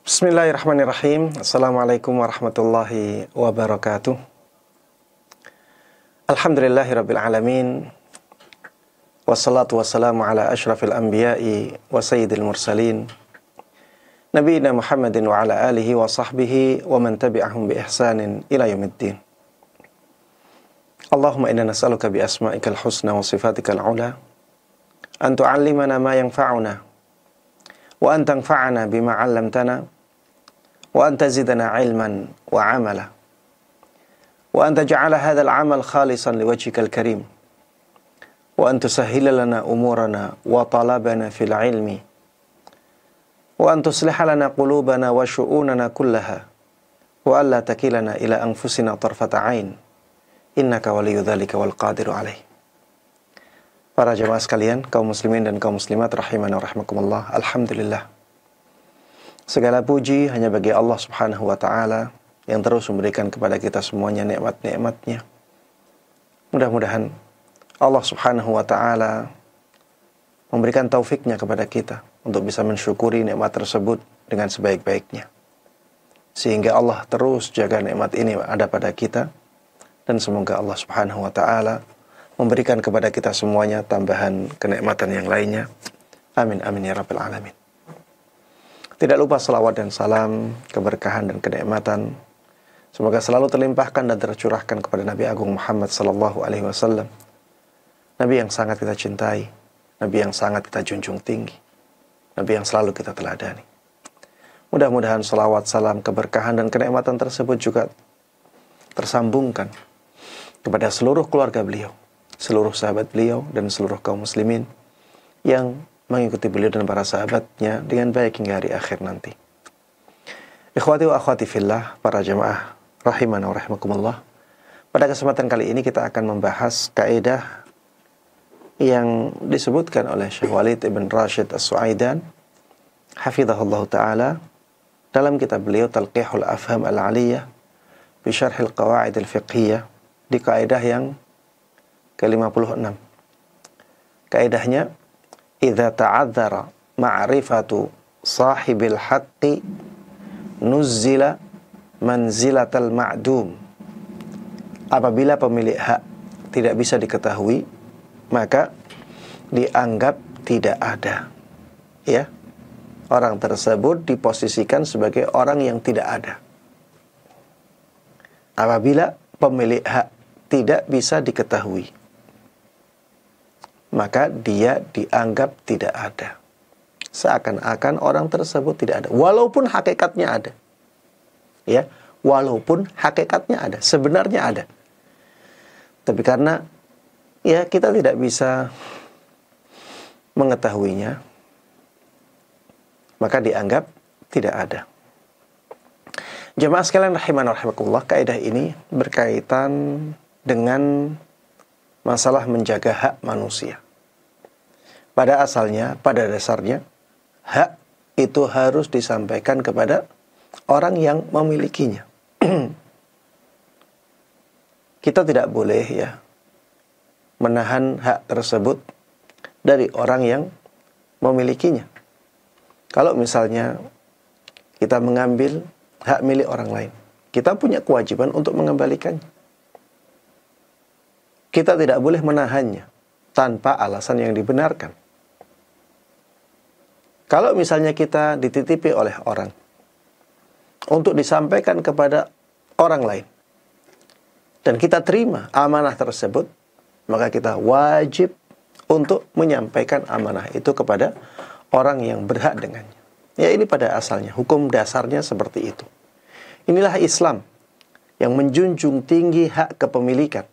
Bismillahirrahmanirrahim. Assalamualaikum warahmatullahi wabarakatuh. Alhamdulillahirabbil alamin. Wassalatu wassalamu ala asyrafil anbiya'i wa sayyidil mursalin. Nabiyina Muhammadin wa ala alihi wa sahbihi wa man tabi'ahum bi ihsanin ila yaumiddin. Allahumma inna nas'aluka bi asma'ikal husna wa sifatikal ula an tu'allimana ma yanfa'una wa an tanfa'ana bima 'allamtana wa an tazidana 'ilman wa 'amala wa an taj'ala hadzal 'amal khalisan liwajhikal karim wa an tusahhila lana umurana wa talabana fil 'ilmi wa an tusliha lana qulubana wa syu'unana kullaha wa alla takilana ila anfusina tarfata 'ain innaka waliyyu dzalika wal qadiru 'alaih. Para jemaah sekalian, kaum muslimin dan kaum muslimat rahimana wa rahimakumullah. Alhamdulillah. Segala puji hanya bagi Allah Subhanahu wa taala yang terus memberikan kepada kita semuanya nikmat-nikmatnya. Mudah-mudahan Allah Subhanahu wa taala memberikan taufiknya kepada kita untuk bisa mensyukuri nikmat tersebut dengan sebaik-baiknya. Sehingga Allah terus jaga nikmat ini ada pada kita, dan semoga Allah Subhanahu wa taala memberikan kepada kita semuanya tambahan kenikmatan yang lainnya. Amin amin ya rabbal alamin. Tidak lupa salawat dan salam, keberkahan dan kenikmatan semoga selalu terlimpahkan dan tercurahkan kepada Nabi Agung Muhammad sallallahu alaihi wasallam. Nabi yang sangat kita cintai, Nabi yang sangat kita junjung tinggi, Nabi yang selalu kita teladani. Mudah-mudahan salawat, salam, keberkahan dan kenikmatan tersebut juga tersambungkan kepada seluruh keluarga beliau, seluruh sahabat beliau, dan seluruh kaum muslimin yang mengikuti beliau dan para sahabatnya dengan baik hingga hari akhir nanti. Ikhwati wa akhwati fillah, para jemaah rahimana wa rahimakumullah. Pada kesempatan kali ini kita akan membahas kaidah yang disebutkan oleh Syekh Walid ibn Rashid As-Suaidan hafizahullah ta'ala dalam kitab beliau Talqihul Afham Al-Aliyah bi Syarhil Qawaid Al-Fiqhiyah, di kaidah yang ke-56. Kaidahnya, idza ta'adzara ma'rifatu sahibil haqqi nuzzila manzilatal ma'dum. Apabila pemilik hak tidak bisa diketahui, maka dianggap tidak ada. Ya. Orang tersebut diposisikan sebagai orang yang tidak ada. Apabila pemilik hak tidak bisa diketahui, maka dia dianggap tidak ada. Seakan-akan orang tersebut tidak ada, walaupun hakikatnya ada. Ya, walaupun hakikatnya ada, sebenarnya ada. Tapi karena ya kita tidak bisa mengetahuinya, maka dianggap tidak ada. Jemaah sekalian rahimana rahimakumullah, kaidah ini berkaitan dengan masalah menjaga hak manusia. Pada asalnya, pada dasarnya, hak itu harus disampaikan kepada orang yang memilikinya. Kita tidak boleh ya menahan hak tersebut dari orang yang memilikinya. Kalau misalnya kita mengambil hak milik orang lain, kita punya kewajiban untuk mengembalikannya. Kita tidak boleh menahannya tanpa alasan yang dibenarkan. Kalau misalnya kita dititipi oleh orang untuk disampaikan kepada orang lain, dan kita terima amanah tersebut, maka kita wajib untuk menyampaikan amanah itu kepada orang yang berhak dengannya. Ya, ini pada asalnya, hukum dasarnya seperti itu. Inilah Islam yang menjunjung tinggi hak kepemilikan.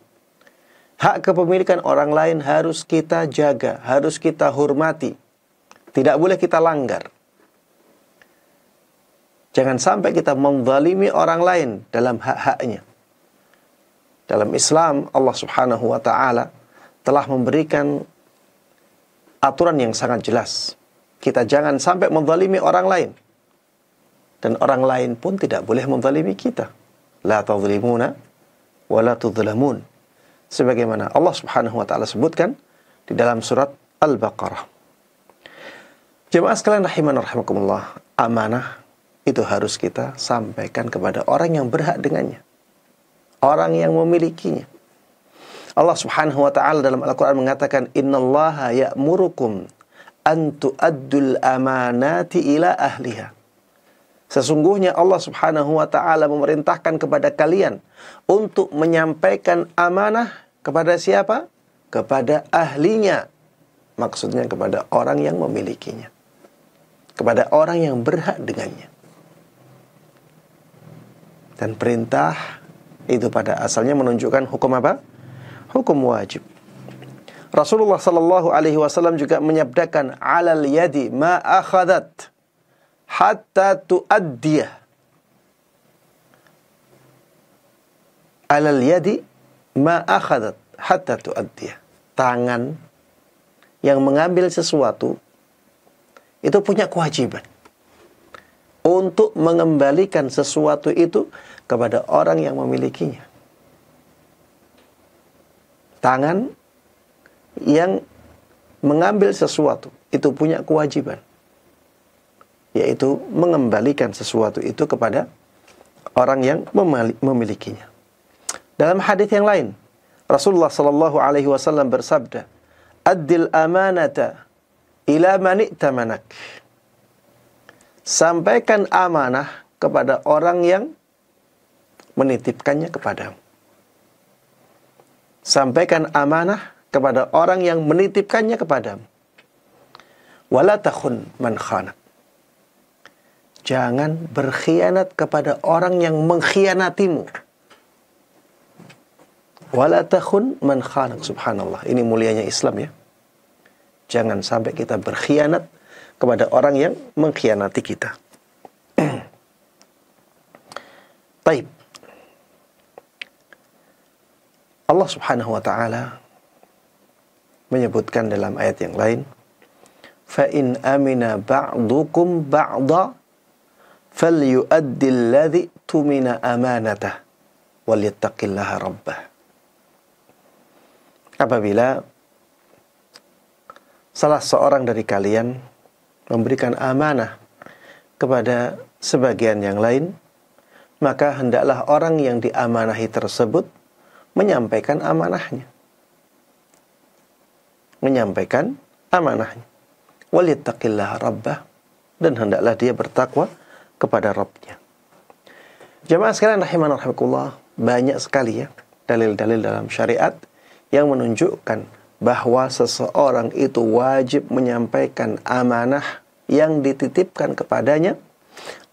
Hak kepemilikan orang lain harus kita jaga, harus kita hormati. Tidak boleh kita langgar. Jangan sampai kita menzalimi orang lain dalam hak-haknya. Dalam Islam, Allah Subhanahu wa ta'ala telah memberikan aturan yang sangat jelas. Kita jangan sampai menzalimi orang lain. Dan orang lain pun tidak boleh menzalimi kita. La tazlimuna wa la tuzlamun. Sebagaimana Allah Subhanahu wa ta'ala sebutkan di dalam surat Al-Baqarah. Jemaah sekalian rahiman rahimakumullah, amanah itu harus kita sampaikan kepada orang yang berhak dengannya, orang yang memilikinya. Allah Subhanahu wa taala dalam Al-Qur'an mengatakan, "Innallaha ya'murukum an tu'addul amanati ila ahliha." Sesungguhnya Allah Subhanahu wa taala memerintahkan kepada kalian untuk menyampaikan amanah kepada siapa? Kepada ahlinya. Maksudnya kepada orang yang memilikinya, kepada orang yang berhak dengannya. Dan perintah itu pada asalnya menunjukkan hukum apa? Hukum wajib. Rasulullah sallallahu alaihi wasallam juga menyabdakan, "Alal yadi ma akhadat hatta tuaddiyah." Alal yadi ma akhadat hatta tuaddiyah. Tangan yang mengambil sesuatu itu punya kewajiban untuk mengembalikan sesuatu itu kepada orang yang memilikinya. Tangan yang mengambil sesuatu itu punya kewajiban, yaitu mengembalikan sesuatu itu kepada orang yang memilikinya. Dalam hadis yang lain, Rasulullah sallallahu alaihi wasallam bersabda, "Addil amanata ila man i'tamanak." Sampaikan amanah kepada orang yang menitipkannya kepadamu. Sampaikan amanah kepada orang yang menitipkannya kepadamu. Wala takhun man khanak. Jangan berkhianat kepada orang yang mengkhianatimu. Wala takhun man khanak. Subhanallah, ini mulianya Islam ya. Jangan sampai kita berkhianat kepada orang yang mengkhianati kita. Baik. Allah Subhanahu wa taala menyebutkan dalam ayat yang lain, "Fa in amina ba'dukum ba'da falyu'addi alladhi tumina amanatah walyattaqillaha rabbah." Apabila salah seorang dari kalian memberikan amanah kepada sebagian yang lain, maka hendaklah orang yang diamanahi tersebut menyampaikan amanahnya. Menyampaikan amanahnya. Walittaqillaha rabbah, dan hendaklah dia bertakwa kepada Rabbnya. Jamaah sekalian rahimana rahimakumullah, banyak sekali ya dalil-dalil dalam syariat yang menunjukkan bahwa seseorang itu wajib menyampaikan amanah yang dititipkan kepadanya,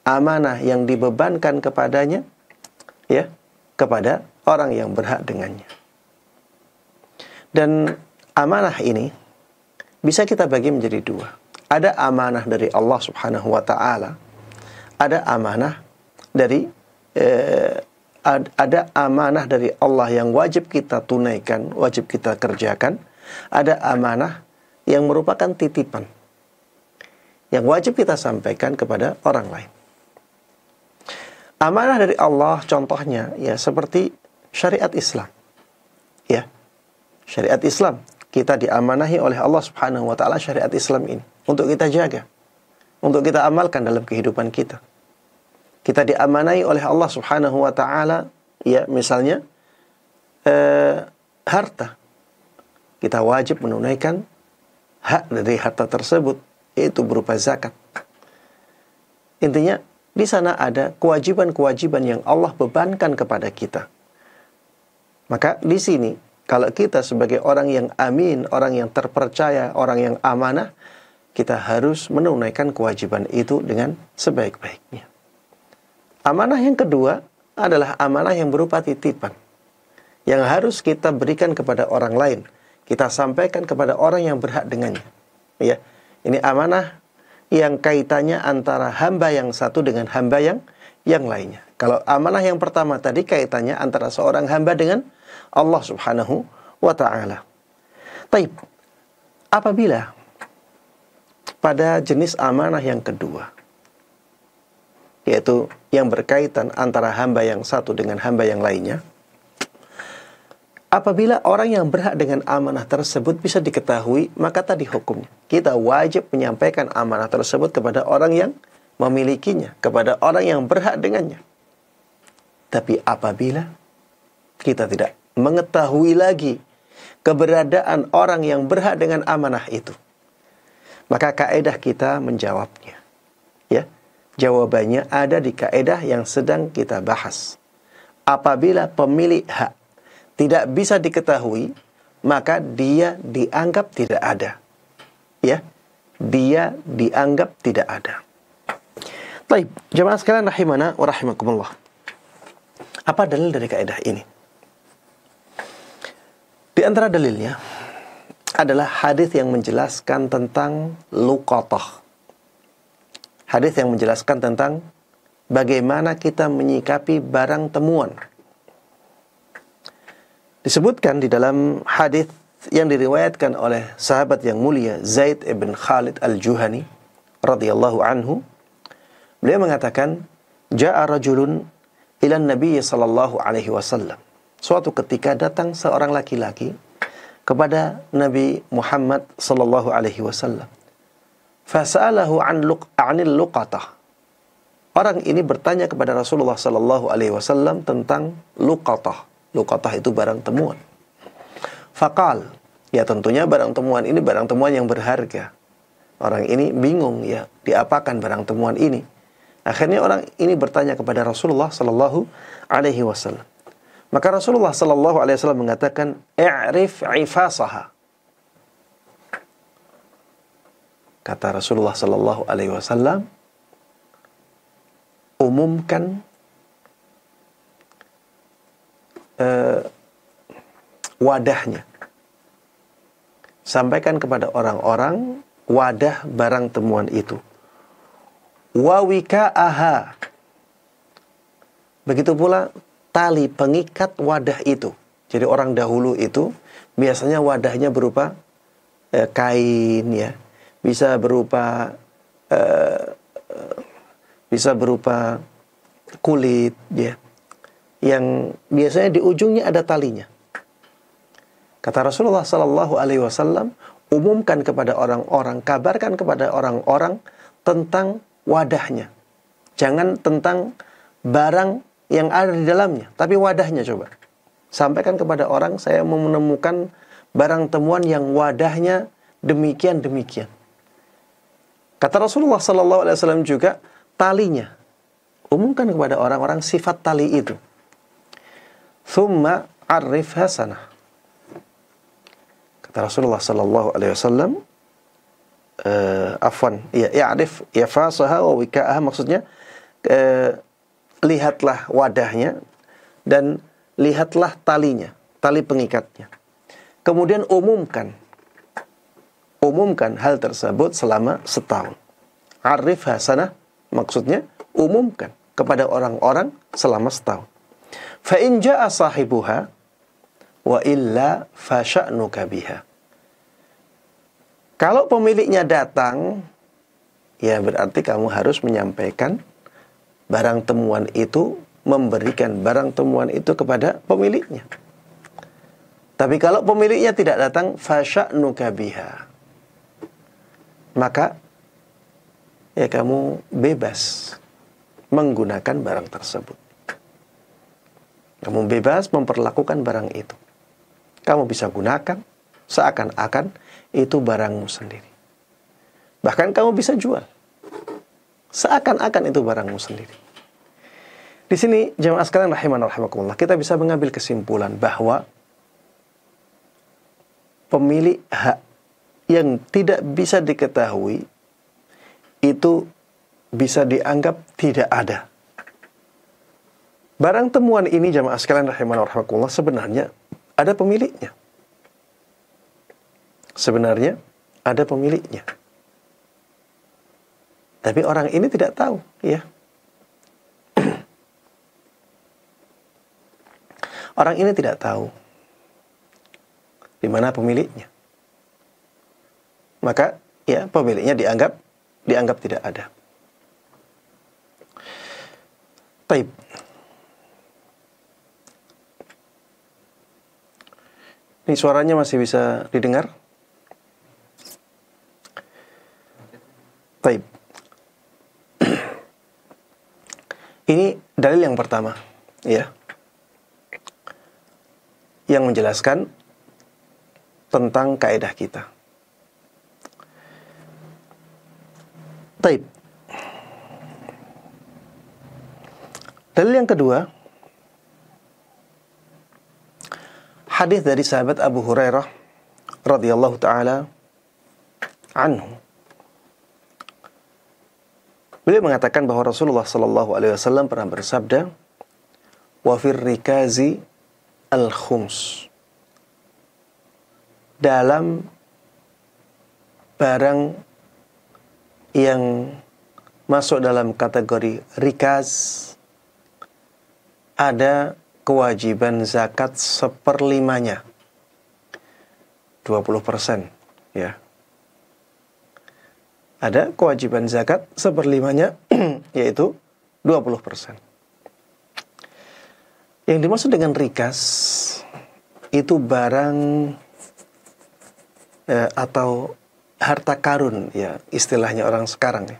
amanah yang dibebankan kepadanya, ya, kepada orang yang berhak dengannya. Dan amanah ini bisa kita bagi menjadi dua. Ada amanah dari Allah Subhanahu wa taala, ada amanah dari ada amanah dari Allah yang wajib kita tunaikan, wajib kita kerjakan. Ada amanah yang merupakan titipan yang wajib kita sampaikan kepada orang lain. Amanah dari Allah contohnya ya seperti syariat Islam. Ya. Syariat Islam, kita diamanahi oleh Allah Subhanahu wa taala syariat Islam ini untuk kita jaga, untuk kita amalkan dalam kehidupan kita. Kita diamanahi oleh Allah Subhanahu wa taala ya misalnya harta. Kita wajib menunaikan hak dari harta tersebut, yaitu berupa zakat. Intinya, di sana ada kewajiban-kewajiban yang Allah bebankan kepada kita. Maka di sini, kalau kita sebagai orang yang amin, orang yang terpercaya, orang yang amanah, kita harus menunaikan kewajiban itu dengan sebaik-baiknya. Amanah yang kedua adalah amanah yang berupa titipan, yang harus kita berikan kepada orang lain. Kita sampaikan kepada orang yang berhak dengannya. Ya, ini amanah yang kaitannya antara hamba yang satu dengan hamba yang lainnya. Kalau amanah yang pertama tadi kaitannya antara seorang hamba dengan Allah Subhanahu wa taala. Baik. Apabila pada jenis amanah yang kedua, yaitu yang berkaitan antara hamba yang satu dengan hamba yang lainnya, apabila orang yang berhak dengan amanah tersebut bisa diketahui, maka tadi hukumnya kita wajib menyampaikan amanah tersebut kepada orang yang memilikinya kepada orang yang berhak dengannya. Tapi apabila kita tidak mengetahui lagi keberadaan orang yang berhak dengan amanah itu, maka kaidah kita menjawabnya. Ya, jawabannya ada di kaidah yang sedang kita bahas. Apabila pemilik hak tidak bisa diketahui, maka dia dianggap tidak ada. Ya, dia dianggap tidak ada. Baik, jemaah sekalian rahimana wa rahimakumullah. Apa dalil dari kaidah ini? Di antara dalilnya adalah hadis yang menjelaskan tentang luqatah. Hadis yang menjelaskan tentang bagaimana kita menyikapi barang temuan. Disebutkan di dalam hadis yang diriwayatkan oleh sahabat yang mulia Zaid ibn Khalid al-Juhani radhiyallahu anhu. Beliau mengatakan, "Ja'a rajulun ila Nabi sallallahu alaihi wasallam." Suatu ketika datang seorang laki-laki kepada Nabi Muhammad sallallahu alaihi wasallam. Fasa'alahu 'anil luqatah. Orang ini bertanya kepada Rasulullah sallallahu alaihi wasallam tentang luqatah. Luqatah itu barang temuan. Faqal, ya tentunya barang temuan ini barang temuan yang berharga. Orang ini bingung ya, diapakan barang temuan ini? Akhirnya orang ini bertanya kepada Rasulullah sallallahu alaihi wasallam. Maka Rasulullah sallallahu alaihi wasallam mengatakan, "I'rif 'ifasaha." Kata Rasulullah sallallahu alaihi wasallam, umumkan wadahnya. Sampaikan kepada orang-orang wadah barang temuan itu. Wa wika'aha. Begitu pula tali pengikat wadah itu. Jadi orang dahulu itu biasanya wadahnya berupa kain ya, bisa berupa kulit ya, yang biasanya di ujungnya ada talinya. Kata Rasulullah sallallahu alaihi wasallam, umumkan kepada orang-orang, kabarkan kepada orang-orang tentang wadahnya. Jangan tentang barang yang ada di dalamnya, tapi wadahnya coba. Sampaikan kepada orang, saya menemukan barang temuan yang wadahnya demikian-demikian. Kata Rasulullah sallallahu alaihi wasallam juga, talinya. Umumkan kepada orang-orang sifat tali itu. Thumma 'arif hasanah. Kata Rasulullah sallallahu alaihi wasallam, i'rif yafasaha wa wika'aha, maksudnya lihatlah wadahnya dan lihatlah talinya, tali pengikatnya. Kemudian umumkan hal tersebut selama setahun. Arif hasanah, maksudnya umumkan kepada orang-orang selama setahun. Fa in jaa sahibuha wa illa fa sya'nuka biha. Kalau pemiliknya datang, ya berarti kamu harus menyampaikan barang temuan itu, memberikan barang temuan itu kepada pemiliknya. Tapi kalau pemiliknya tidak datang, fa sya'nuka biha, maka ya kamu bebas menggunakan barang tersebut. Kamu bebas memperlakukan barang itu. Kamu bisa gunakan seakan-akan itu barangmu sendiri. Bahkan kamu bisa jual seakan-akan itu barangmu sendiri. Di sini jemaah sekalian rahimana rahimakumullah, kita bisa mengambil kesimpulan bahwa pemilik hak yang tidak bisa diketahui itu bisa dianggap tidak ada. Barang temuan ini jemaah sekalian rahimana rahimakumullah sebenarnya ada pemiliknya. Sebenarnya ada pemiliknya. Tapi orang ini tidak tahu, ya. Orang ini tidak tahu di mana pemiliknya. Maka ya pemiliknya dianggap tidak ada. Taib. Ini suaranya masih bisa didengar? Taib. Ini dalil yang pertama, ya, yang menjelaskan tentang kaidah kita. Taib. Dalil yang kedua, hadis dari sahabat Abu Hurairah radhiyallahu taala anhu. Beliau mengatakan bahwa Rasulullah sallallahu alaihi wasallam pernah bersabda, "Wa fir rikazi al-khums." Dalam barang yang masuk dalam kategori rikaz ada kewajiban zakat 1/5-nya. 20%, ya. Ada kewajiban zakat 1/5-nya, yaitu 20%. Yang dimaksud dengan rikas itu barang atau harta karun, ya, istilahnya orang sekarang, ya.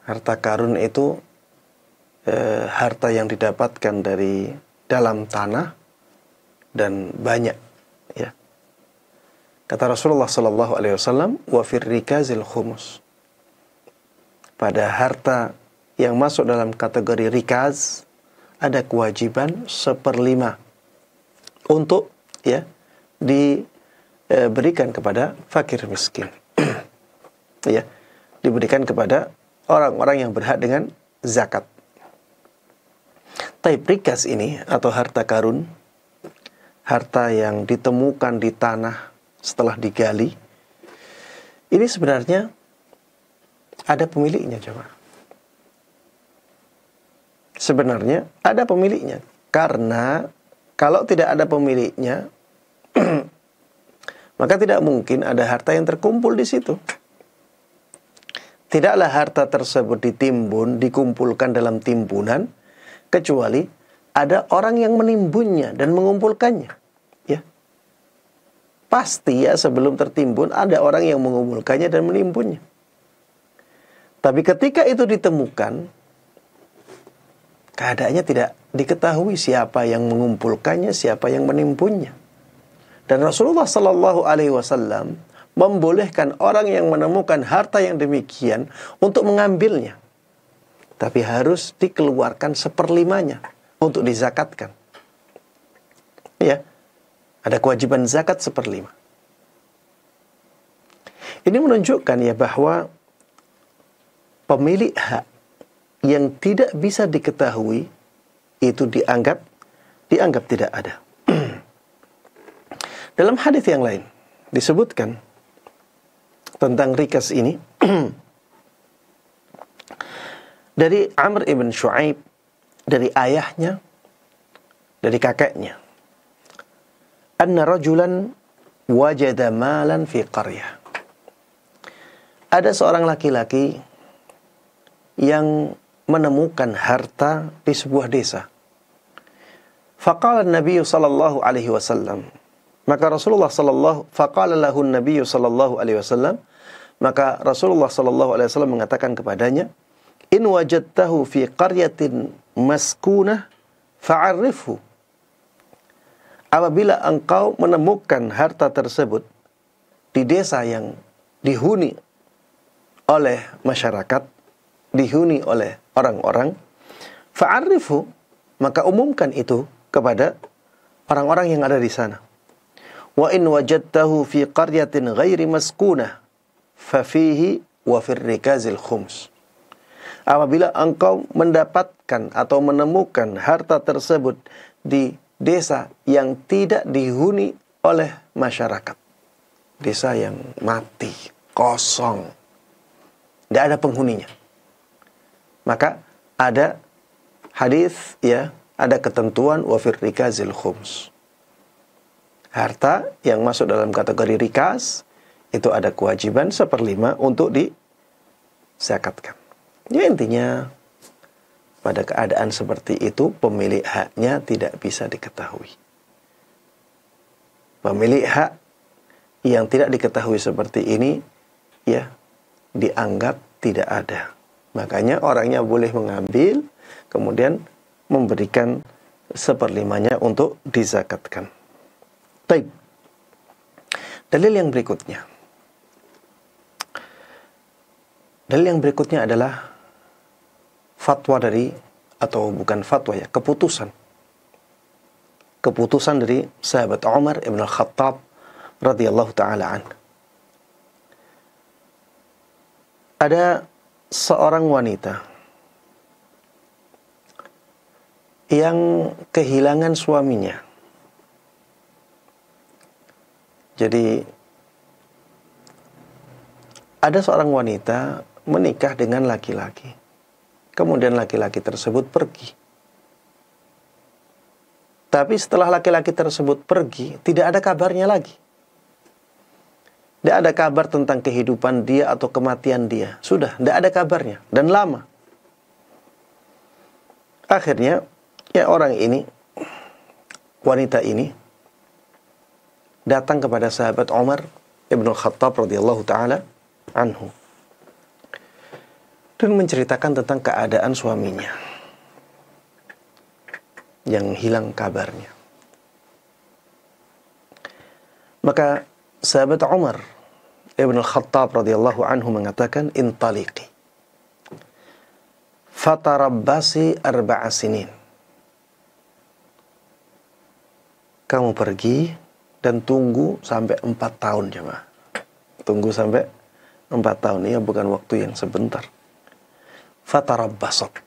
Harta karun itu harta yang didapatkan dari dalam tanah dan banyak, ya. Kata Rasulullah sallallahu alaihi wasallam, "Wa fir rikazil khumus." Pada harta yang masuk dalam kategori rikaz ada kewajiban 1/5 untuk, ya, diberikan kepada fakir miskin. Ya, diberikan kepada orang-orang yang berhak dengan zakat. Taib rikaz ini atau harta karun, harta yang ditemukan di tanah setelah digali, ini sebenarnya ada pemiliknya, coba. Sebenarnya ada pemiliknya, karena kalau tidak ada pemiliknya maka tidak mungkin ada harta yang terkumpul di situ. Tidaklah harta tersebut ditimbun, dikumpulkan dalam timbunan, kecuali ada orang yang menimbunnya dan mengumpulkannya, ya. Pasti, ya, sebelum tertimbun ada orang yang mengumpulkannya dan menimbunnya. Tapi ketika itu ditemukan, keadaannya tidak diketahui siapa yang mengumpulkannya, siapa yang menimbunnya. Dan Rasulullah sallallahu alaihi wasallam membolehkan orang yang menemukan harta yang demikian untuk mengambilnya. Tapi harus dikeluarkan 1/5-nya untuk dizakatkan. Ya. Ada kewajiban zakat 1/5. Ini menunjukkan, ya, bahwa pemilik hak yang tidak bisa diketahui itu dianggap tidak ada. Dalam hadis yang lain disebutkan tentang rikas ini dari Amr ibn Shu'aib, dari ayahnya, dari kakeknya. Anna rajulan wajada malan fi qaryah. Ada seorang laki-laki yang menemukan harta di sebuah desa. Faqala an-nabiy sallallahu alaihi wasallam. Maka Rasulullah faqala lahu an-nabiy sallallahu alaihi wasallam, maka Rasulullah sallallahu alaihi wasallam mengatakan kepadanya, "In wajadtahu fi qaryatin maskunah fa'arrifhu." Apabila engkau menemukan harta tersebut di desa yang dihuni oleh masyarakat, dihuni oleh orang-orang, fa'arrifhu, maka umumkan itu kepada orang-orang yang ada di sana. Wa in wajadtahu fi qaryatin ghairi maskunah fa fihi wa fir rikazil khums. Apabila engkau mendapatkan atau menemukan harta tersebut di desa yang tidak dihuni oleh masyarakat, desa yang mati, kosong, tidak ada penghuninya, maka ada hadis, ya, ada ketentuan wa fir rikazil khums. Harta yang masuk dalam kategori rikas itu ada kewajiban 1/5 untuk dizakatkan. Ya, intinya pada keadaan seperti itu pemilik haknya tidak bisa diketahui. Pemilik hak yang tidak diketahui seperti ini, ya, dianggap tidak ada. Makanya orangnya boleh mengambil, kemudian memberikan 1/5-nya untuk dizakatkan. Baik. Dalil yang berikutnya. Dalil yang berikutnya adalah fatwa dari, atau bukan fatwa ya, keputusan. Keputusan dari sahabat Umar ibn al-Khattab radhiyallahu ta'ala anhu. Ada seorang wanita yang kehilangan suaminya. Jadi ada seorang wanita menikah dengan laki-laki. Kemudian laki-laki tersebut pergi. Tapi setelah laki-laki tersebut pergi, tidak ada kabarnya lagi. Tidak ada kabar tentang kehidupan dia atau kematian dia. Sudah, tidak ada kabarnya. Dan lama. Akhirnya, ya orang ini, wanita ini, datang kepada sahabat Umar ibn al-Khattab radhiyallahu ta'ala anhu. Dan menceritakan tentang keadaan suaminya yang hilang kabarnya. Maka sahabat Umar ibn al-Khattab radhiyallahu anhu mengatakan, intaliqi fatarabbasi 4 sinin. Kamu pergi dan tunggu sampai 4 tahun, jemaah. Tunggu sampai 4 tahun. Ini bukan waktu yang sebentar. Fatarabbasat.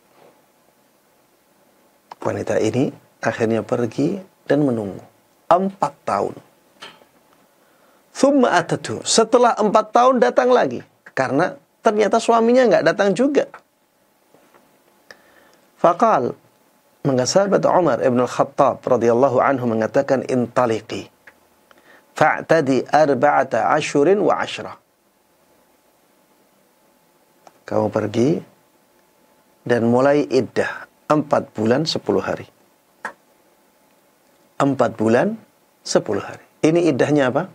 Wanita ini akhirnya pergi dan menunggu 4 tahun. Thumma atatu. Setelah 4 tahun datang lagi. Karena ternyata suaminya nggak datang juga. Faqal. Maka sahabat Umar ibn al-Khattab radhiyallahu anhu mengatakan, intaliqi fa'tadi 4 ashhurin wa 10. Kamu pergi dan mulai iddah 4 bulan 10 hari. 4 bulan 10 hari. Ini iddahnya apa?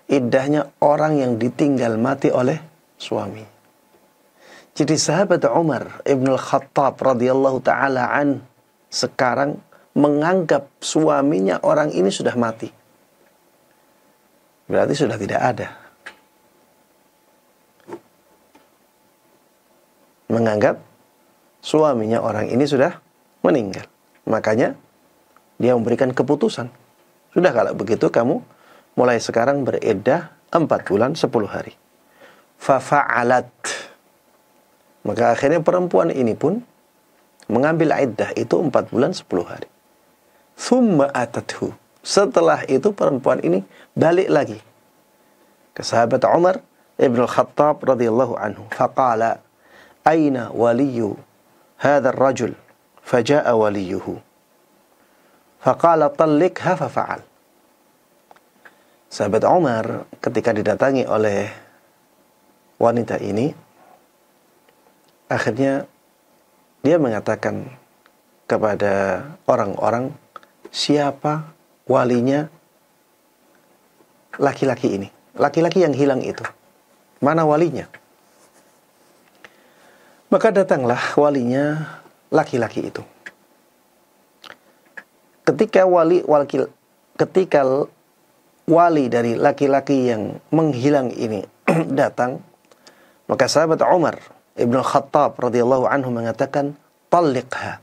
Iddahnya orang yang ditinggal mati oleh suami. Jadi sahabat Umar ibn al-Khattab radhiyallahu ta'ala an sekarang menganggap suaminya orang ini sudah mati. Berarti sudah tidak ada. Menganggap suaminya orang ini sudah meninggal. Makanya dia memberikan keputusan. Sudah, kalau begitu kamu mulai sekarang beriddah 4 bulan 10 hari. Fafa'alat. Maka akhirnya perempuan ini pun mengambil iddah itu 4 bulan 10 hari. Thumma atathu. Setelah itu perempuan ini balik lagi ke sahabat Umar ibn al-Khattab radhiyallahu anhu. Faqala, aina waliyu hadha ar-rajul? Faja'a waliyuhu. Faqala talliqha fafa'al. Sahabat Umar ketika didatangi oleh wanita ini, akhirnya dia mengatakan kepada orang-orang, siapa walinya laki-laki ini? Laki-laki yang hilang itu. Mana walinya? Maka datanglah walinya laki-laki itu. Ketika wali dari laki-laki yang menghilang ini datang, maka sahabat Umar ibn al-Khattab radhiyallahu anhu mengatakan, talliqha.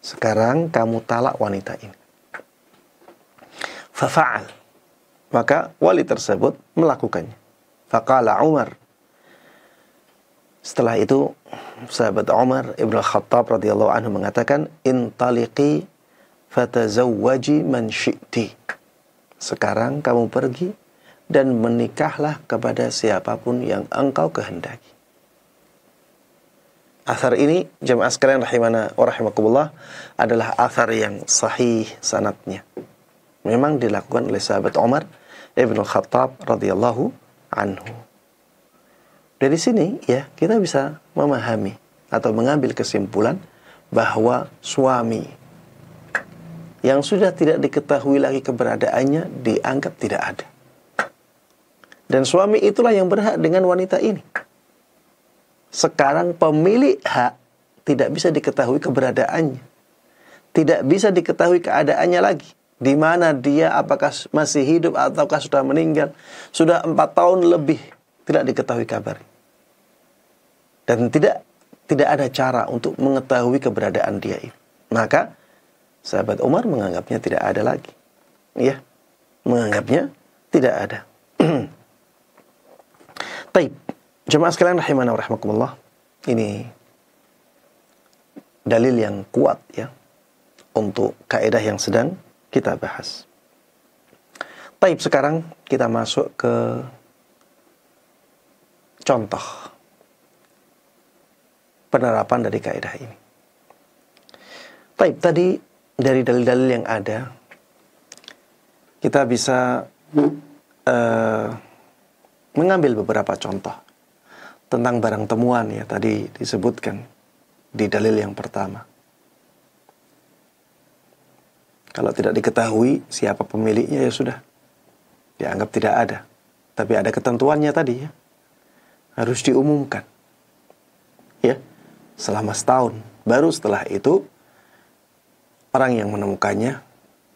Sekarang kamu talak wanita ini. Fafa'al. Maka wali tersebut melakukannya. Faqala Umar. Setelah itu sahabat Umar ibn al-Khattab radhiyallahu anhu mengatakan, intaliqi fatazawwaji man syi'ti. Sekarang kamu pergi dan menikahlah kepada siapapun yang engkau kehendaki. Athar ini, jemaah sekalian rahimana wa rahimakumullah, adalah athar yang sahih sanadnya. Memang dilakukan oleh sahabat Umar ibn al-Khattab radhiyallahu anhu. Dari sini ya kita bisa memahami atau mengambil kesimpulan bahwa suami yang sudah tidak diketahui lagi keberadaannya dianggap tidak ada. Dan suami itulah yang berhak dengan wanita ini. Sekarang pemilik hak tidak bisa diketahui keberadaannya. Tidak bisa diketahui keadaannya lagi. Di mana dia, apakah masih hidup ataukah sudah meninggal. Sudah 4 tahun lebih tidak diketahui kabar. Dan tidak ada cara untuk mengetahui keberadaan dia ini. Maka sahabat Umar menganggapnya tidak ada lagi. Ya, menganggapnya tidak ada. Taib, jemaah sekalian rahimana wa rahmakumullah. Ini dalil yang kuat ya untuk kaidah yang sedang kita bahas. Taib, sekarang kita masuk ke contoh penerapan dari kaidah ini. Taib, tadi dari dalil-dalil yang ada kita bisa mengambil beberapa contoh tentang barang temuan ya, tadi disebutkan di dalil yang pertama. Kalau tidak diketahui siapa pemiliknya ya sudah, dianggap tidak ada. Tapi ada ketentuannya tadi ya, harus diumumkan ya selama setahun. Baru setelah itu orang yang menemukannya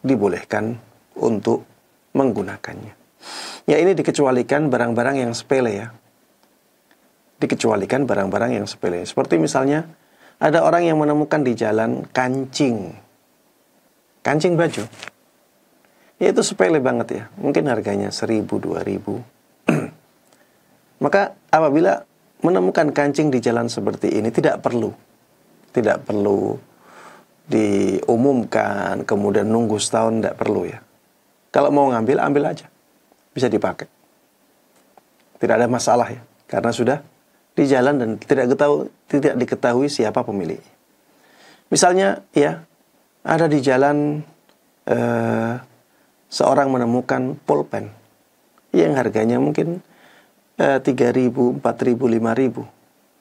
dibolehkan untuk menggunakannya. Ya, ini dikecualikan barang-barang yang sepele ya. Dikecualikan barang-barang yang sepele. Seperti misalnya ada orang yang menemukan di jalan kancing baju. Ya, itu sepele banget ya. Mungkin harganya 1.000, 2.000. Maka apabila menemukan kancing di jalan seperti ini tidak perlu diumumkan kemudian nunggu setahun, tidak perlu ya. Kalau mau ngambil, ambil aja, bisa dipakai, tidak ada masalah ya, karena sudah di jalan dan tidak diketahui siapa pemiliknya. Misalnya ya, ada di jalan seorang menemukan pulpen yang harganya mungkin 3.000, 4.000, 5.000,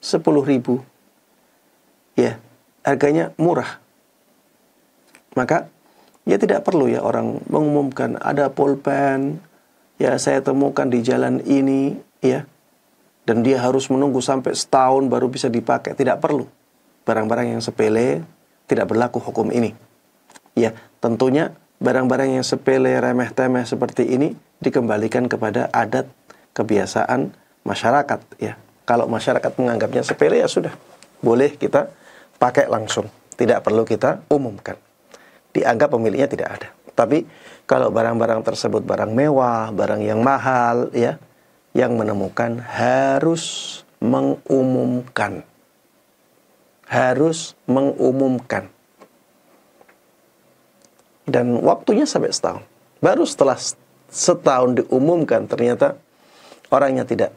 10.000, ya harganya murah. Maka ya tidak perlu ya orang mengumumkan ada pulpen ya saya temukan di jalan ini ya, dan dia harus menunggu sampai setahun baru bisa dipakai. Tidak perlu. Barang-barang yang sepele tidak berlaku hukum ini. Ya, tentunya barang-barang yang sepele, remeh-temeh seperti ini dikembalikan kepada adat kebiasaan masyarakat ya. Kalau masyarakat menganggapnya sepele ya sudah, boleh kita pakai langsung, tidak perlu kita umumkan. Dianggap pemiliknya tidak ada. Tapi kalau barang-barang tersebut barang mewah, barang yang mahal ya, yang menemukan harus mengumumkan. Harus mengumumkan. Dan waktunya sampai setahun. Baru setelah setahun diumumkan ternyata orangnya tidak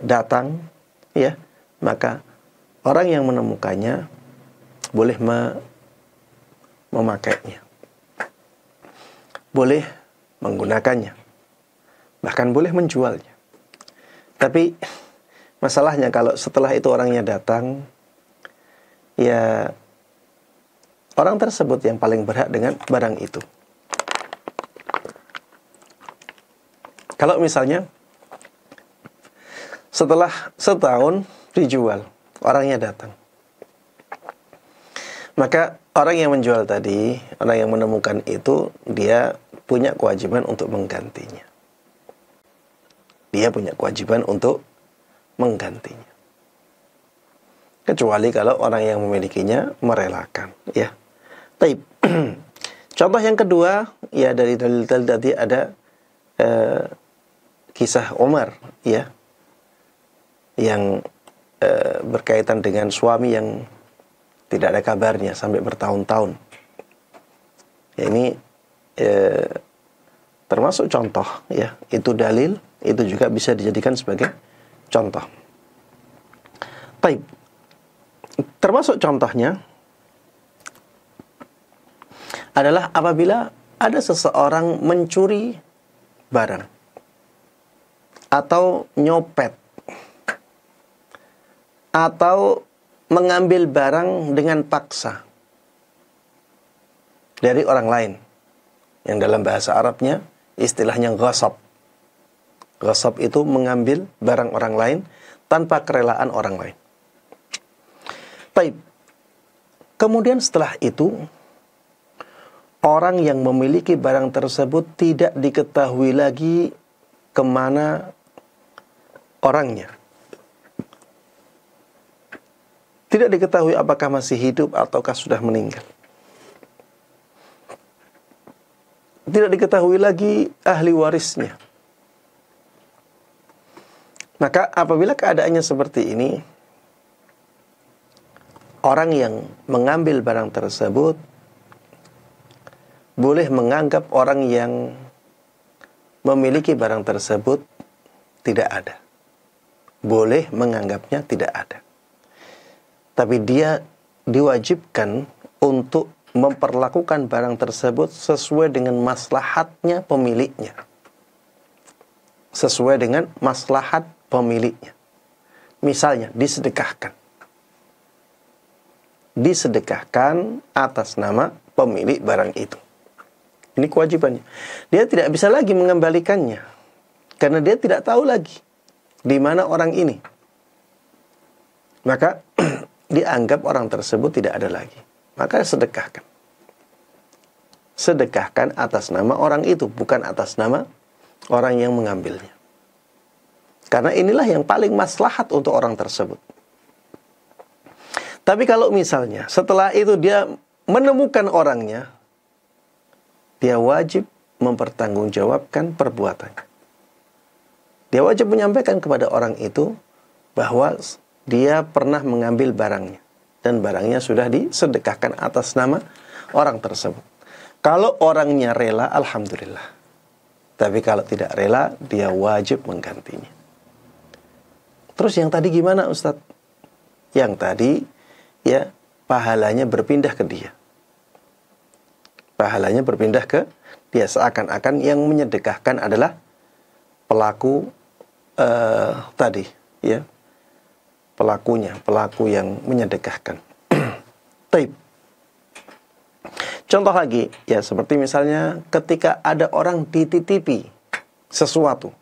datang ya, maka orang yang menemukannya boleh memakainya, boleh menggunakannya, bahkan boleh menjualnya. Tapi masalahnya kalau setelah itu orangnya datang, ya orang tersebut yang paling berhak dengan barang itu. Kalau misalnya setelah setahun dijual, orangnya datang, maka orang yang menjual tadi, orang yang menemukan itu, dia punya kewajiban untuk menggantinya. Dia punya kewajiban untuk menggantinya. Kecuali kalau orang yang memilikinya merelakan, ya. Taib. Contoh yang kedua, ya dari dalil-dalil tadi ada kisah Umar, ya, yang berkaitan dengan suami yang tidak ada kabarnya sampai bertahun-tahun. Ya, ini termasuk contoh, ya. Itu dalil, itu juga bisa dijadikan sebagai contoh. Baik. Termasuk contohnya adalah apabila ada seseorang mencuri barang atau nyopet atau mengambil barang dengan paksa dari orang lain, yang dalam bahasa Arabnya istilahnya ghasab. Ghasab itu mengambil barang orang lain tanpa kerelaan orang lain. Taib. Kemudian setelah itu, orang yang memiliki barang tersebut tidak diketahui lagi kemana orangnya. Tidak diketahui apakah masih hidup ataukah sudah meninggal. Tidak diketahui lagi ahli warisnya. Maka apabila keadaannya seperti ini, orang yang mengambil barang tersebut boleh menganggap orang yang memiliki barang tersebut tidak ada. Boleh menganggapnya tidak ada. Tapi dia diwajibkan untuk memperlakukan barang tersebut sesuai dengan maslahatnya pemiliknya. Sesuai dengan maslahat pemiliknya. Misalnya, disedekahkan. Disedekahkan atas nama pemilik barang itu. Ini kewajibannya. Dia tidak bisa lagi mengembalikannya. Karena dia tidak tahu lagi di mana orang ini. Maka dianggap orang tersebut tidak ada lagi. Maka sedekahkan. Sedekahkan atas nama orang itu, bukan atas nama orang yang mengambilnya. Karena inilah yang paling maslahat untuk orang tersebut. Tapi kalau misalnya setelah itu dia menemukan orangnya, dia wajib mempertanggungjawabkan perbuatannya. Dia wajib menyampaikan kepada orang itu bahwa dia pernah mengambil barangnya. Dan barangnya sudah disedekahkan atas nama orang tersebut. Kalau orangnya rela, alhamdulillah. Tapi kalau tidak rela, dia wajib menggantinya. Terus yang tadi gimana, Ustadz? Yang tadi, ya, pahalanya berpindah ke dia. Pahalanya berpindah ke dia. Seakan-akan yang menyedekahkan adalah pelaku tadi, ya. Pelakunya, pelaku yang menyedekahkan. Taib. Contoh lagi, ya seperti misalnya ketika ada orang dititipi sesuatu.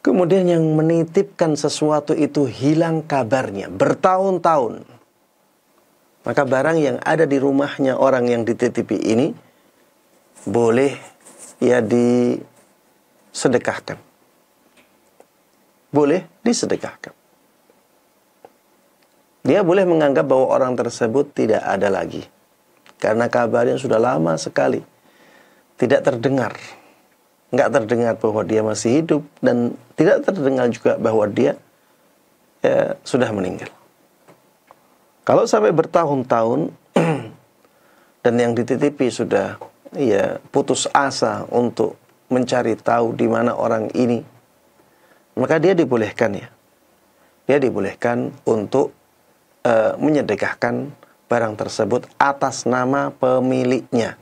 Kemudian yang menitipkan sesuatu itu hilang kabarnya, bertahun-tahun. Maka barang yang ada di rumahnya orang yang dititipi ini boleh ya disedekahkan. Boleh disedekahkan. Dia boleh menganggap bahwa orang tersebut tidak ada lagi. Karena kabarnya sudah lama sekali. Tidak terdengar. Enggak terdengar bahwa dia masih hidup. Dan tidak terdengar juga bahwa dia sudah meninggal. Kalau sampai bertahun-tahun dan yang dititipi sudah putus asa untuk mencari tahu di mana orang ini, maka dia dibolehkan ya. Dia dibolehkan untuk menyedekahkan barang tersebut atas nama pemiliknya.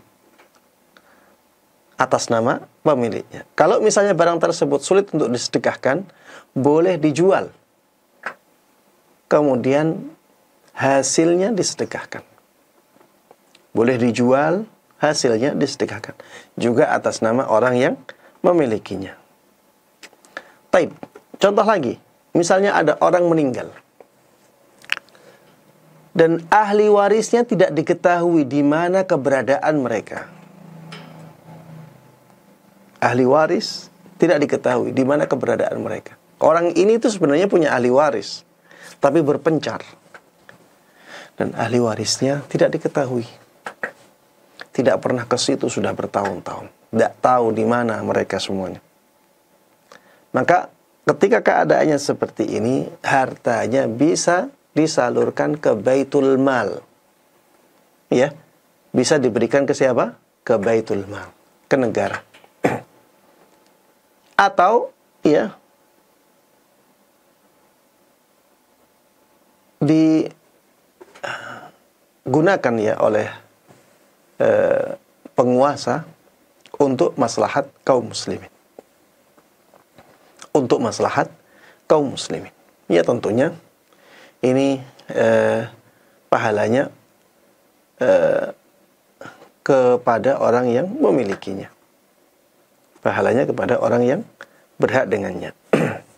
Atas nama pemiliknya. Kalau misalnya barang tersebut sulit untuk disedekahkan, boleh dijual. Kemudian hasilnya disedekahkan. Boleh dijual, hasilnya disedekahkan. Juga atas nama orang yang memilikinya. Taib. Contoh lagi, misalnya ada orang meninggal. Dan ahli warisnya tidak diketahui di mana keberadaan mereka. Ahli waris tidak diketahui di mana keberadaan mereka. Orang ini itu sebenarnya punya ahli waris, tapi berpencar. Dan ahli warisnya tidak diketahui. Tidak pernah ke situ sudah bertahun-tahun. Tidak tahu di mana mereka semuanya. Maka ketika keadaannya seperti ini, hartanya bisa disalurkan ke Baitul Mal. Ya, bisa diberikan ke siapa? Ke Baitul Mal, ke negara. Atau ya digunakan ya oleh penguasa untuk maslahat kaum muslimin. Untuk maslahat kaum muslimin. Ya tentunya ini pahalanya kepada orang yang memilikinya. Pahalanya kepada orang yang berhak dengannya.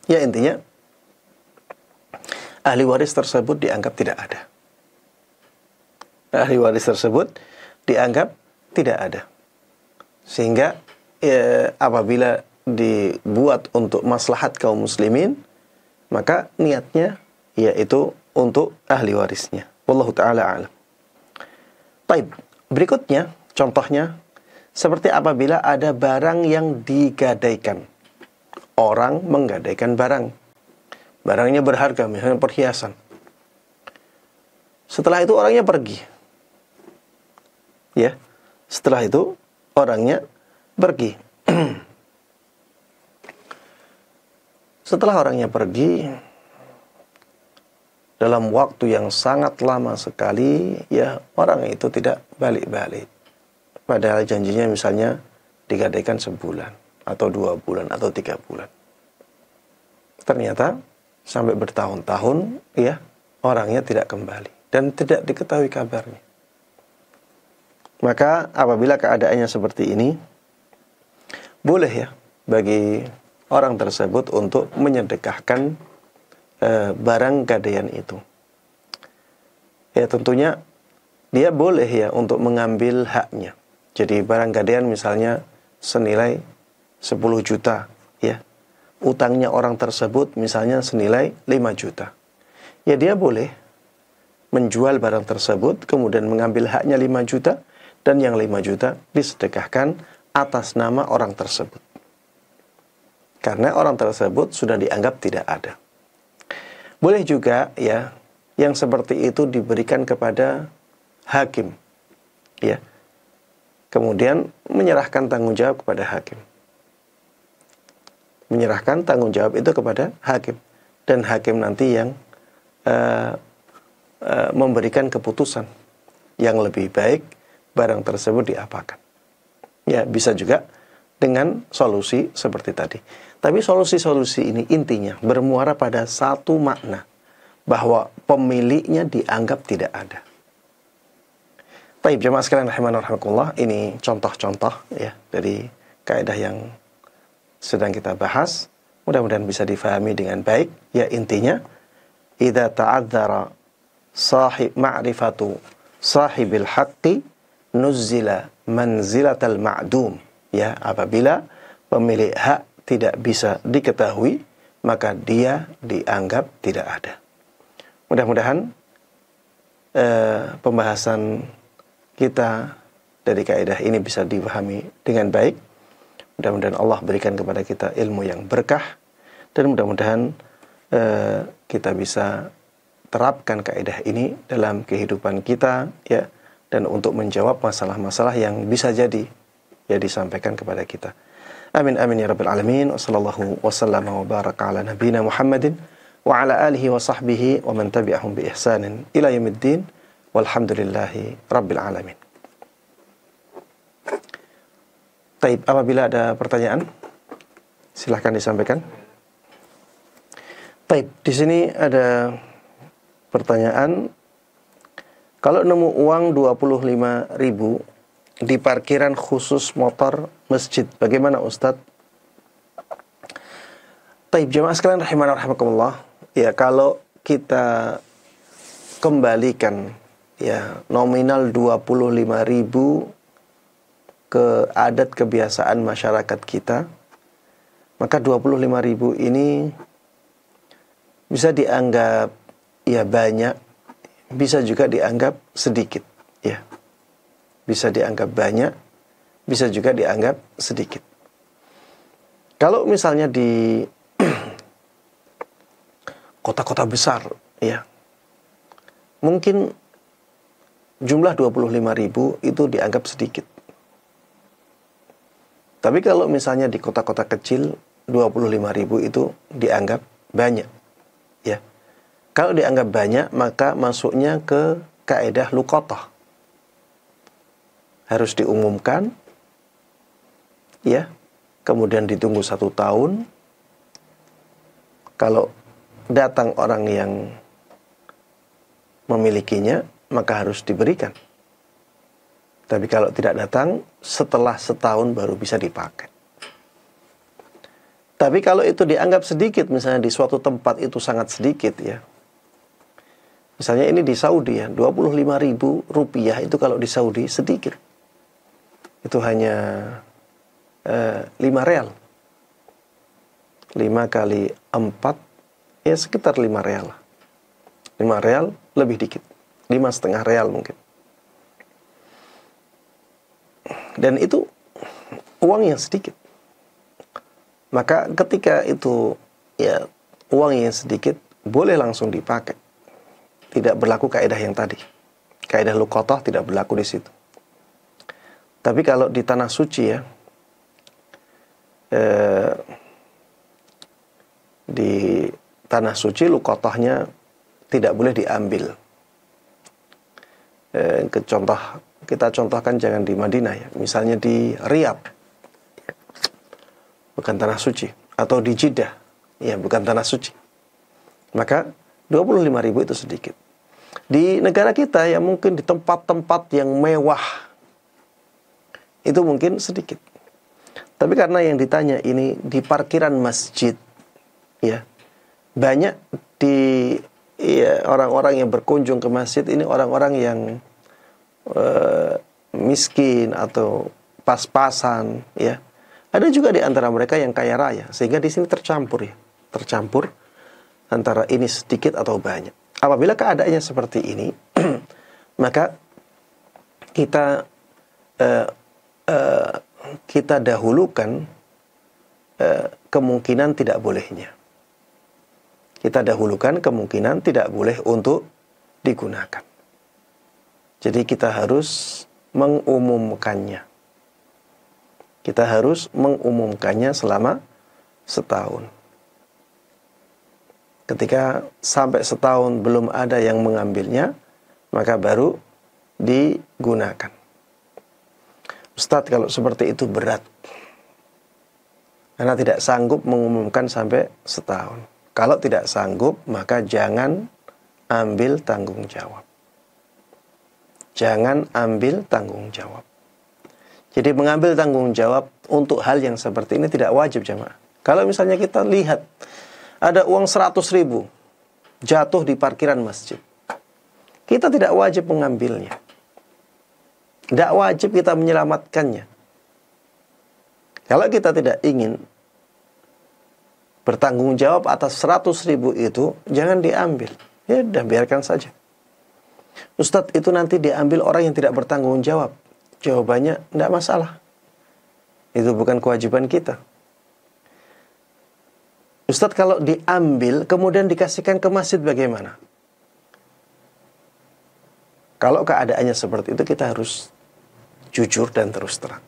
Ya intinya ahli waris tersebut dianggap tidak ada. Ahli waris tersebut dianggap tidak ada. Sehingga apabila dibuat untuk maslahat kaum muslimin, maka niatnya yaitu untuk ahli warisnya. Wallahu ta'ala a'lam. Baik, berikutnya contohnya seperti apabila ada barang yang digadaikan. Orang menggadaikan barang. Barangnya berharga, misalnya perhiasan. Setelah itu orangnya pergi. Ya, setelah itu orangnya pergi. Setelah orangnya pergi, dalam waktu yang sangat lama sekali, ya orang itu tidak balik-balik. Padahal janjinya misalnya digadaikan sebulan, atau 2 bulan, atau 3 bulan. Ternyata sampai bertahun-tahun, ya orangnya tidak kembali dan tidak diketahui kabarnya. Maka apabila keadaannya seperti ini, boleh ya bagi orang tersebut untuk menyedekahkan barang gadaian itu. Ya tentunya dia boleh ya untuk mengambil haknya. Jadi barang gadaian misalnya senilai 10 juta ya. Utangnya orang tersebut misalnya senilai 5 juta. Ya dia boleh menjual barang tersebut kemudian mengambil haknya 5 juta dan yang 5 juta disedekahkan atas nama orang tersebut. Karena orang tersebut sudah dianggap tidak ada. Boleh juga ya yang seperti itu diberikan kepada hakim. Ya. Kemudian menyerahkan tanggung jawab kepada hakim. Menyerahkan tanggung jawab itu kepada hakim. Dan hakim nanti yang memberikan keputusan yang lebih baik barang tersebut diapakan. Ya, bisa juga dengan solusi seperti tadi. Tapi solusi-solusi ini intinya bermuara pada satu makna, bahwa pemiliknya dianggap tidak ada. Baik, jemaah sekalian rahimanallah, ini contoh-contoh ya dari kaidah yang sedang kita bahas. Mudah-mudahan bisa difahami dengan baik. Ya intinya, idza ta'adzara sahib ma'rifatu sahibil haqqi nuzzila manzilatal ma'dum. Ya, apabila pemilik hak tidak bisa diketahui, maka dia dianggap tidak ada. Mudah-mudahan pembahasan kita dari kaidah ini bisa dipahami dengan baik. Mudah-mudahan Allah berikan kepada kita ilmu yang berkah, dan mudah-mudahan kita bisa terapkan kaidah ini dalam kehidupan kita ya, dan untuk menjawab masalah-masalah yang bisa jadi ya disampaikan kepada kita. Amin amin ya rabbil alamin. Wassallallahu wasallam wa baraka ala nabiyyina Muhammadin wa ala alihi wa sahbihi wa man tabi'ahum bi ihsanin ila yaumiddin. Walhamdulillahi rabbil alamin. Taib, apabila ada pertanyaan silahkan disampaikan. Taib, di sini ada pertanyaan. Kalau nemu uang 25.000 di parkiran khusus motor masjid, bagaimana Ustadz? Taib, jemaah sekalian rahimanallah. Ya, kalau kita kembalikan ya nominal 25.000 ke adat kebiasaan masyarakat kita, maka 25.000 ini bisa dianggap ya banyak, bisa juga dianggap sedikit ya. Bisa dianggap banyak, bisa juga dianggap sedikit. Kalau misalnya di kota-kota besar ya, mungkin jumlah 25.000 itu dianggap sedikit. Tapi kalau misalnya di kota-kota kecil 25.000 itu dianggap banyak ya. Kalau dianggap banyak, maka masuknya ke kaidah luqatah. Harus diumumkan ya, kemudian ditunggu 1 tahun. Kalau datang orang yang memilikinya, maka harus diberikan. Tapi kalau tidak datang, setelah setahun baru bisa dipakai. Tapi kalau itu dianggap sedikit, misalnya di suatu tempat itu sangat sedikit ya, Misalnya ini di Saudi ya, 25.000 rupiah itu kalau di Saudi sedikit. Itu hanya 5 real. 5 kali 4 ya sekitar 5 real. 5 real lebih dikit. 5,5 real mungkin. Dan itu uang yang sedikit. Maka ketika itu ya uang yang sedikit boleh langsung dipakai. Tidak berlaku kaidah yang tadi. Kaidah luqatah tidak berlaku di situ. Tapi kalau di tanah suci ya, di tanah suci luqatahnya tidak boleh diambil. Kita contohkan jangan di Madinah ya, misalnya di Riyadh, bukan tanah suci, atau di Jeddah, ya bukan tanah suci. Maka 25.000 itu sedikit. Di negara kita ya mungkin di tempat-tempat yang mewah itu mungkin sedikit. Tapi karena yang ditanya ini di parkiran masjid, ya banyak di orang-orang yang berkunjung ke masjid ini orang-orang yang miskin atau pas-pasan, ya. Ada juga di antara mereka yang kaya raya, sehingga di sini tercampur ya, tercampur antara ini sedikit atau banyak. Apabila keadaannya seperti ini, maka kita dahulukan kemungkinan tidak bolehnya. Kita dahulukan kemungkinan tidak boleh untuk digunakan. Jadi kita harus mengumumkannya. Kita harus mengumumkannya selama setahun. Ketika sampai setahun belum ada yang mengambilnya, maka baru digunakan. Ustadz, kalau seperti itu berat. Karena tidak sanggup mengumumkan sampai setahun. Kalau tidak sanggup, maka jangan ambil tanggung jawab. Jangan ambil tanggung jawab. Jadi mengambil tanggung jawab untuk hal yang seperti ini tidak wajib, jemaah. Kalau misalnya kita lihat ada uang 100.000 jatuh di parkiran masjid, kita tidak wajib mengambilnya. Tidak wajib kita menyelamatkannya. Kalau kita tidak ingin bertanggung jawab atas 100.000 itu, jangan diambil. Ya udah, biarkan saja. Ustadz, itu nanti diambil orang yang tidak bertanggung jawab. Jawabannya, tidak masalah. Itu bukan kewajiban kita. Ustadz, kalau diambil, kemudian dikasihkan ke masjid bagaimana? Kalau keadaannya seperti itu, kita harus jujur dan terus terang.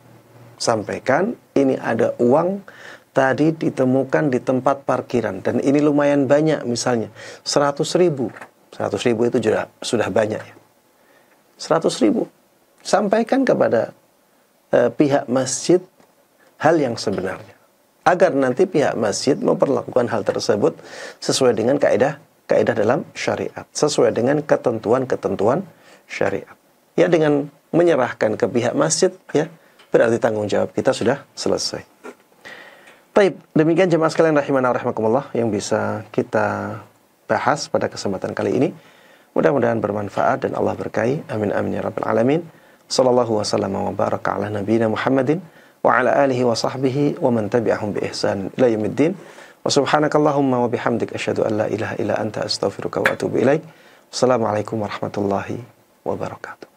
Sampaikan, ini ada uang tadi ditemukan di tempat parkiran. Dan ini lumayan banyak, misalnya 100.000. 100.000 itu sudah banyak ya. 100.000. Sampaikan kepada pihak masjid hal yang sebenarnya, agar nanti pihak masjid memperlakukan hal tersebut sesuai dengan kaidah dalam syariat, sesuai dengan ketentuan syariat. Ya, dengan menyerahkan ke pihak masjid, ya berarti tanggung jawab kita sudah selesai. Baik, demikian jemaah sekalian rahimana rahimakumullah yang bisa kita bahas pada kesempatan kali ini. Mudah-mudahan bermanfaat dan Allah berkahi. Amin amin ya rabbal alamin. Sallallahu wasallam wa baraka ala nabiyina Muhammadin wa ala alihi wa sahbihi wa man tabi'ahum bi ihsan ila yaumiddin. Wa subhanakallahumma wa bihamdik asyhadu an la ilaha illa anta astaghfiruka wa atubu ilaik. Wassalamualaikum warahmatullahi wabarakatuh.